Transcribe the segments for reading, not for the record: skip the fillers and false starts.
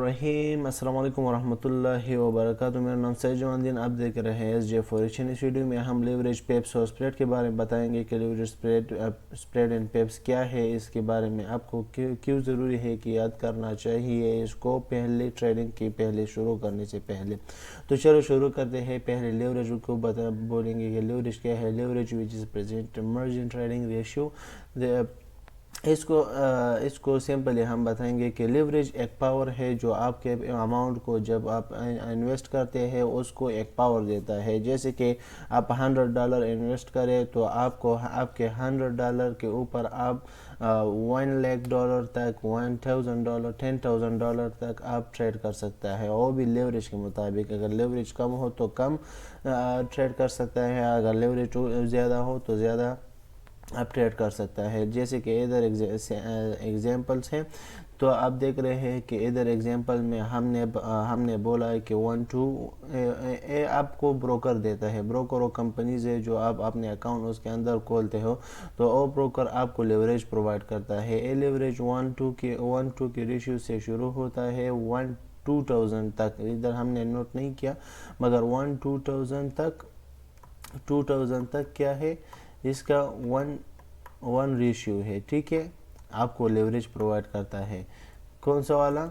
الرحیم السلام علیکم ورحمۃ اللہ وبرکاتہ۔ میرا نام سید جوان الدین، آپ دیکھ رہے ہیں ایس جے فوریکس۔ اس ویڈیو میں ہم لیوریج پیپس اور اسپریڈ کے بارے میں بتائیں گے کہ لیوریج اسپریڈ اینڈ پیپس کیا ہے، اس کے بارے میں آپ کو کیوں ضروری ہے کہ یاد کرنا چاہیے اس کو پہلے ٹریڈنگ کی پہلے شروع کرنے سے پہلے۔ تو چلو شروع کرتے ہیں۔ پہلے لیوریج کو بولیں گے کہ لیوریج کیا ہے۔ Leverage which is present margin trading ratio. اس کو سمپلی ہم بتائیں گے کہ لیوریج ایک پاور ہے جو آپ کے اماؤنٹ کو جب آپ انویسٹ کرتے ہیں اس کو ایک پاور دیتا ہے۔ جیسے کہ آپ $100 انویسٹ کریں تو آپ کے $100 کے اوپر آپ $1,00,000 تک، $1,000 $10,000 تک آپ ٹریڈ کر سکتا ہے، وہ بھی لیوریج کے مطابق۔ اگر لیوریج کم ہو تو کم ٹریڈ کر سکتا ہے، اگر لیوریج زیادہ ہو تو زیادہ آپ ٹریڈ کر سکتا ہے۔ جیسے کہ ادھر ایگزامپلس ہیں، تو آپ دیکھ رہے ہیں کہ ادھر ایگزامپل میں ہم نے بولا ہے کہ 1-2 آپ کو بروکر دیتا ہے، بروکر اور کمپنیز ہے جو آپ اپنے اکاؤنٹ اس کے اندر کھولتے ہو، تو وہ بروکر آپ کو لیوریج پرووائڈ کرتا ہے۔ یہ لیوریج 1-2 کی ریشیو سے شروع ہوتا ہے 1-2000 تک۔ ادھر ہم نے نوٹ نہیں کیا، مگر 1-2000 تک کیا ہے، اس کا 1 ریشیو ہے، ٹھیک ہے، آپ کو لیوریج پرووائڈ کرتا ہے۔ کون سا والا؟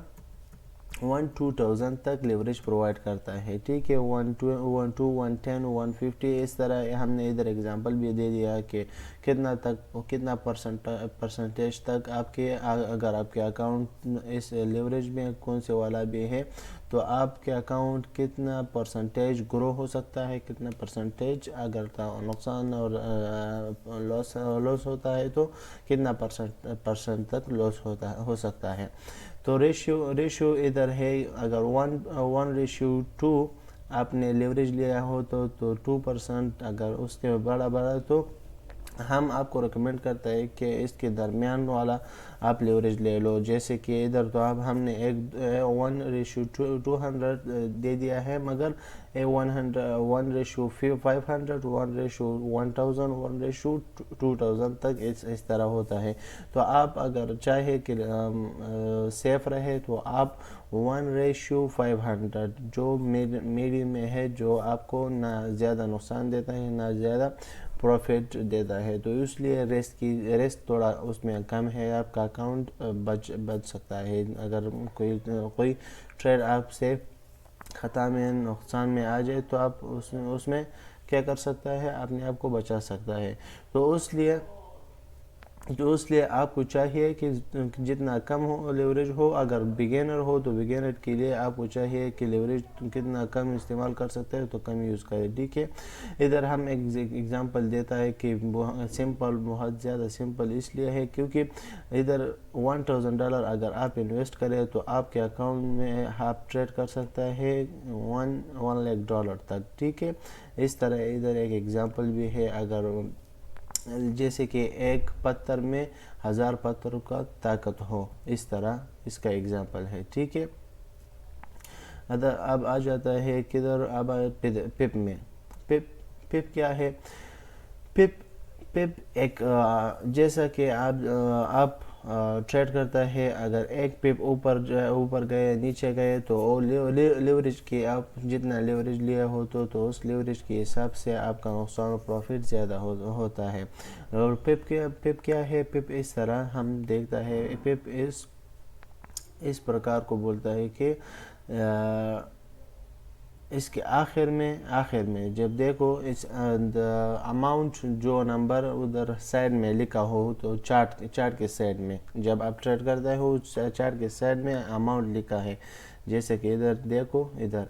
1-2000 تک لیوریج پرووائڈ کرتا ہے، ٹھیک ہے۔ 1-2 110 150 اس طرح ہم نے ادھر ایگزامپل بھی دے دیا کہ کتنا پرسنٹیج تک اگر آپ کے اکاؤنٹ اس لیوریج میں کون سے والا بھی ہے تو آپ کے اکاؤنٹ کتنا پرسنٹیج گرو ہو سکتا ہے، کتنا پرسنٹیج اگر نقصان اور لاس ہوتا ہے تو کتنا پرسنٹ تک لاس ہو سکتا ہے۔ تو ریشیو ادھر ہے، اگر 1:2 آپ نے لیوریج لیا ہو تو 2%، اگر اس کے بڑا تو ہم آپ کو ریکمینڈ کرتا ہے کہ اس کے درمیان والا آپ لیوریج لے لو۔ جیسے کہ ادھر تو اب ہم نے 1:200 دے دیا ہے، مگر 1:500 1:1000 1:2000 تک اس طرح ہوتا ہے۔ تو آپ اگر چاہے کہ سیف رہے تو آپ 1:500 جو میڈیم میں ہے، جو آپ کو نہ زیادہ نقصان دیتا ہے نہ زیادہ پروفٹ دیتا ہے، تو اس لیے رسک تھوڑا اس میں کم ہے، آپ کا اکاؤنٹ بچ سکتا ہے۔ اگر کوئی ٹریڈ آپ سے خطا میں نقصان میں آ جائے تو آپ اس میں کیا کر سکتا ہے، اپنے آپ کو بچا سکتا ہے۔ تو اس لیے آپ کو چاہیے کہ جتنا کم ہو لیوریج ہو، اگر بگینر ہو تو بگینر کے لیے آپ کو چاہیے کہ لیوریج کتنا کم استعمال کر سکتے ہیں تو کم یوز کرے، ٹھیک ہے۔ ادھر ہم ایگزامپل دیتا ہے کہ بہت زیادہ سمپل اس لیے ہے کیونکہ ادھر $1000 اگر آپ انویسٹ کریں تو آپ کے اکاؤنٹ میں آپ ٹریڈ کر سکتا ہے $1,00,000 تک، ٹھیک ہے۔ اس طرح ادھر ایک ایگزامپل بھی ہے، اگر جیسے کہ ایک پتھر میں 1000 پتھروں کا طاقت ہو، اس طرح اس کا ایگزامپل ہے، ٹھیک ہے۔ اب آ جاتا ہے کدھر، اب پپ میں۔ پپ کیا ہے؟ پپ ایک جیسا کہ آپ ٹریڈ کرتا ہے، اگر ایک پپ اوپر گئے نیچے گئے تو لیوریج کی آپ جتنا لیوریج لیا ہو تو اس لیوریج کے حساب سے آپ کا نقصان و پروفٹ زیادہ ہوتا ہے۔ اور پپ کیا ہے؟ پپ اس طرح ہم دیکھتا ہے، پپ اس پرکار کو بولتا ہے کہ اس کے آخر میں جب دیکھو اس اماؤنٹ جو نمبر ادھر سائڈ میں لکھا ہو تو چارٹ کے سائڈ میں جب آپ ٹریڈ کرتے ہو چارٹ کے سائڈ میں اماؤنٹ لکھا ہے، جیسے کہ ادھر دیکھو، ادھر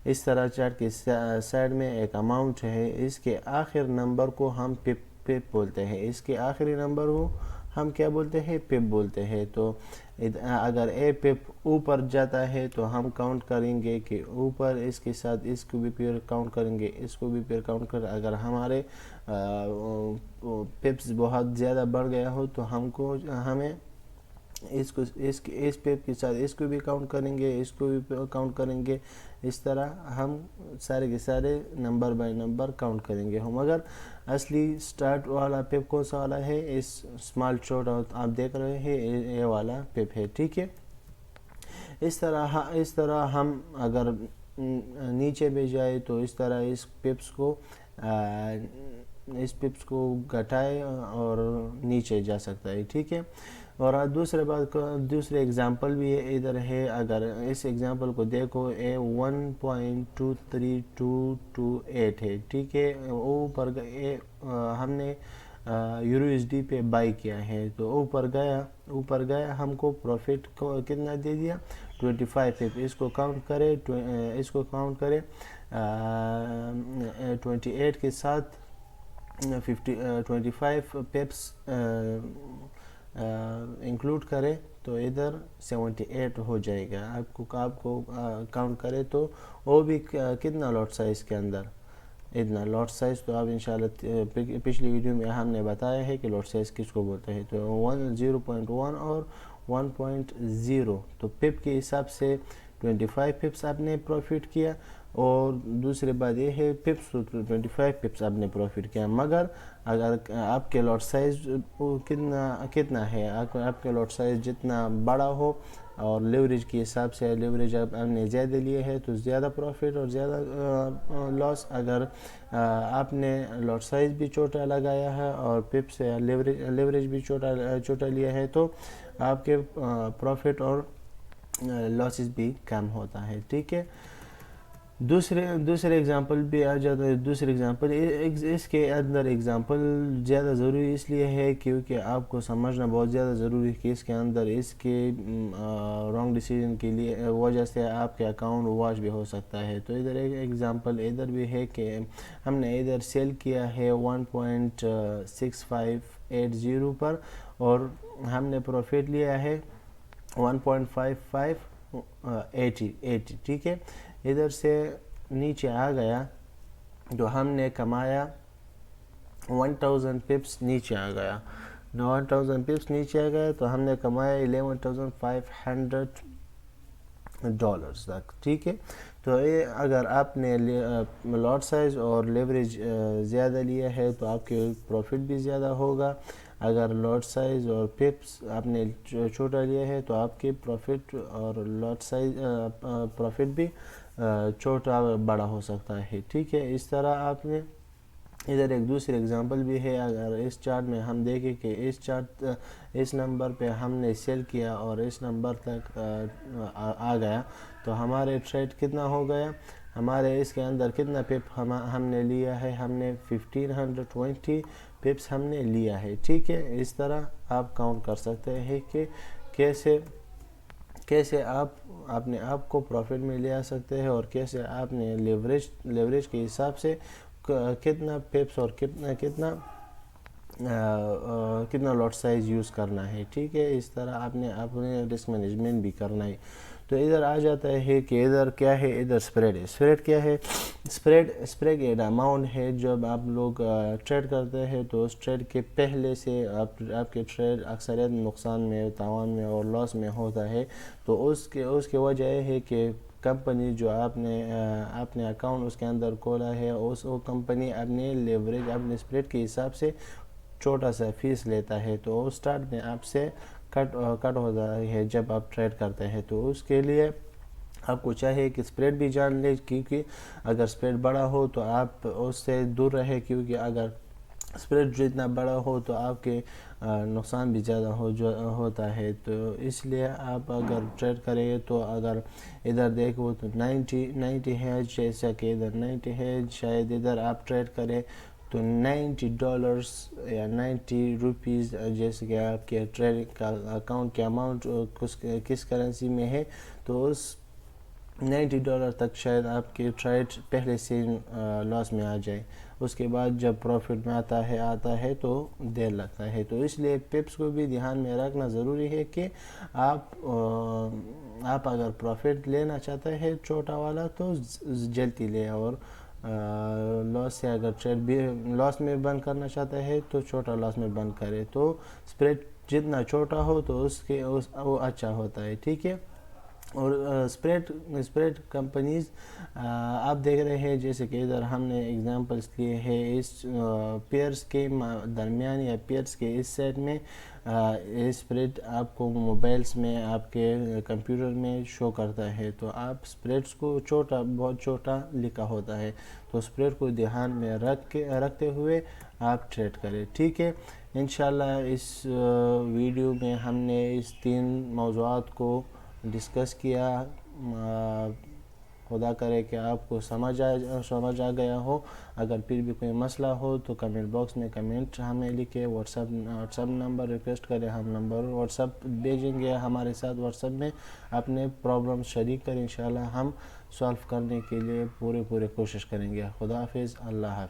اس طرح چارٹ کے سائڈ میں ایک اماؤنٹ ہے، اس کے آخر نمبر کو ہم پپ بولتے ہیں، اس کے آخری نمبر کو ہم کیا بولتے ہیں؟ پپ بولتے ہیں۔ تو اگر پپ اوپر جاتا ہے تو ہم کاؤنٹ کریں گے کہ اوپر اس کے ساتھ اس کو بھی پھر کاؤنٹ کریں گے، اس کو بھی پھر کاؤنٹ کریں۔ اگر ہمارے پپس بہت زیادہ بڑھ گیا ہو تو ہمیں اس پپ کے ساتھ اس کو بھی کاؤنٹ کریں گے، اس کو بھی کاؤنٹ کریں گے، اس طرح ہم سارے کے سارے نمبر بائی نمبر کاؤنٹ کریں گے۔ مگر اصلی سٹارٹ والا پپ کون سا والا ہے؟ اس اسمال چھوٹا آپ دیکھ رہے ہیں، یہ والا پپ ہے، ٹھیک ہے۔ اس طرح ہم اگر نیچے بھی جائے تو اس طرح اس پپس کو گھٹائے اور نیچے جا سکتا ہے، ٹھیک ہے۔ اور دوسرے ایگزامپل بھی ادھر ہے، اگر اس ایگزامپل کو دیکھو 1.23228 ہے، ٹھیک ہے۔ اوپر ہم نے یورو ایس ڈی پہ بائی کیا ہے تو اوپر گیا ہم کو پروفٹ کو کتنا دے دیا 25 پپ۔ اس کو کاؤنٹ کرے 28 کے ساتھ 25 پپس انکلوڈ کرے تو ادھر 78 ہو جائے گا۔ آپ کو کاؤنٹ کرے تو وہ بھی کتنا لاٹ سائز کے اندر اتنا لاٹ سائز، تو آپ انشاءاللہ پچھلی ویڈیو میں ہم نے بتایا ہے کہ لاٹ سائز کس کو بولتے ہیں، تو 0.1 اور 1.0، تو پپ کے حساب سے 25 پپس آپ نے پروفٹ کیا، اور دوسری بات یہ ہے پپس 25 پپس آپ نے پروفٹ کیا، مگر اگر آپ کے لاٹ سائز کتنا ہے، آپ کے لاٹ سائز جتنا بڑا ہو اور لیوریج کے حساب سے لیوریج آپ نے زیادہ لیے ہے تو زیادہ پروفٹ اور زیادہ لاس۔ اگر آپ نے لاٹ سائز بھی چھوٹا لگایا ہے اور پپ سے لیوریج بھی چھوٹا لیا ہے تو آپ کے پروفٹ اور لاسز بھی کم ہوتا ہے، ٹھیک ہے۔ دوسرے ایگزامپل بھی آ جاتا ہے۔ دوسرے ایگزامپل اس کے اندر ایگزامپل زیادہ ضروری اس لیے ہے کیونکہ آپ کو سمجھنا بہت زیادہ ضروری ہے کہ اس کے اندر اس کے رانگ ڈیسیژن کے لیے وجہ سے آپ کے اکاؤنٹ واش بھی ہو سکتا ہے۔ تو ادھر ایک ایگزامپل ادھر بھی ہے کہ ہم نے ادھر سیل کیا ہے 1.6580 پر اور ہم نے پروفٹ لیا ہے 1.5580، ٹھیک ہے۔ ادھر سے نیچے آ گیا تو ہم نے کمایا 1000 پپس نیچے آ گیا، 1000 پپس نیچے آ گیا تو ہم نے کمایا $11,500 تک، ٹھیک ہے۔ تو اگر آپ نے لاٹ سائز اور لیوریج زیادہ لیا ہے تو آپ کے پروفٹ بھی زیادہ ہوگا، اگر لاٹ سائز اور پپس آپ نے چھوٹا لیا ہے تو آپ کے پروفٹ اور لاٹ سائز پروفٹ بھی چھوٹا بڑا ہو سکتا ہے، ٹھیک ہے۔ اس طرح آپ نے ادھر ایک دوسری ایگزامپل بھی ہے، اگر اس چارٹ میں ہم دیکھیں کہ اس نمبر پہ ہم نے سیل کیا اور اس نمبر تک آ گیا تو ہمارے ٹریڈ کتنا ہو گیا، ہمارے اس کے اندر کتنا پپ ہم نے لیا ہے، ہم نے 1520 پپس ہم نے لیا ہے، ٹھیک ہے۔ اس طرح آپ کاؤنٹ کر سکتے ہیں کہ کیسے آپ اپنے آپ کو پروفٹ میں لے آ سکتے ہیں اور کیسے آپ نے لیوریج کے حساب سے کتنا پپس اور کتنا لاٹ سائز یوز کرنا ہے، ٹھیک ہے۔ اس طرح آپ نے اپنے رسک مینجمنٹ بھی کرنا ہے۔ تو ادھر آ جاتا ہے کہ ادھر کیا ہے، ادھر سپریڈ ہے۔ سپریڈ کیا ہے؟ سپریڈ ایک اماؤنٹ ہے جب آپ لوگ ٹریڈ کرتے ہیں تو اس ٹریڈ کے پہلے سے آپ کے ٹریڈ اکثریت نقصان میں، تاوان میں اور لاس میں ہوتا ہے، تو اس کے وجہ یہ ہے کہ کمپنی جو آپ نے اکاؤنٹ اس کے اندر کھولا ہے وہ کمپنی اپنے لیوریج اپنے سپریڈ کے حساب سے چھوٹا سا فیس لیتا ہے، تو وہ سٹارٹ میں آپ سے کٹ ہوتا ہے جب آپ ٹریڈ کرتے ہیں، تو اس کے لیے آپ کو چاہیے کہ سپریڈ بھی جان لیں، کیونکہ اگر سپریڈ بڑا ہو تو آپ اس سے دور رہے، کیونکہ اگر سپریڈ جتنا بڑا ہو تو آپ کے نقصان بھی زیادہ ہوتا ہے، تو اس لیے آپ اگر ٹریڈ کریں تو اگر ادھر دیکھو تو 90 ہے، جیسا کہ ادھر 90 ہے، شاید ادھر آپ ٹریڈ کریں تو $90 یا 90 روپیز، جیسے کہ آپ کے ٹریڈنگ کا اکاؤنٹ کے اماؤنٹ کس کرنسی میں ہے تو اس $90 تک شاید آپ کی ٹریڈ پہلے سے لاس میں آ جائے، اس کے بعد جب پروفٹ میں آتا ہے تو دیر لگتا ہے۔ تو اس لیے پپس کو بھی دھیان میں رکھنا ضروری ہے کہ آپ اگر پروفٹ لینا چاہتے ہیں چھوٹا والا تو جلدی لیں، اور لاس سے اگر ٹریڈ بھی لاس میں بند کرنا چاہتے ہیں تو چھوٹا لاس میں بند کرے، تو سپریڈ جتنا چھوٹا ہو تو وہ اچھا ہوتا ہے، ٹھیک ہے۔ اور اسپریڈ کمپنیز آپ دیکھ رہے ہیں، جیسے کہ ادھر ہم نے ایگزامپلس لیے ہیں، اس پیئرس کے درمیان یا پیئرس کے اس سیٹ میں اسپریڈ آپ کو موبائلس میں آپ کے کمپیوٹر میں شو کرتا ہے، تو آپ اسپریڈس کو بہت چھوٹا لکھا ہوتا ہے، تو اسپریڈ کو دھیان میں رکھتے ہوئے آپ ٹریڈ کریں، ٹھیک ہے۔ انشاءاللہ اس ویڈیو میں ہم نے اس 3 موضوعات کو ڈسکس کیا۔ خدا کرے کہ آپ کو سمجھ آ گیا ہو۔ اگر پھر بھی کوئی مسئلہ ہو تو کمنٹ باکس میں کمنٹ ہمیں لکھے، واٹس ایپ نمبر ریکویسٹ کریں، ہم نمبر واٹس ایپ بھیجیں گے، ہمارے ساتھ واٹس ایپ میں اپنے پرابلم شریک کریں، انشاءاللہ ہم سالو کرنے کے لیے پورے کوشش کریں گے۔ خدا حافظ، اللہ حافظ۔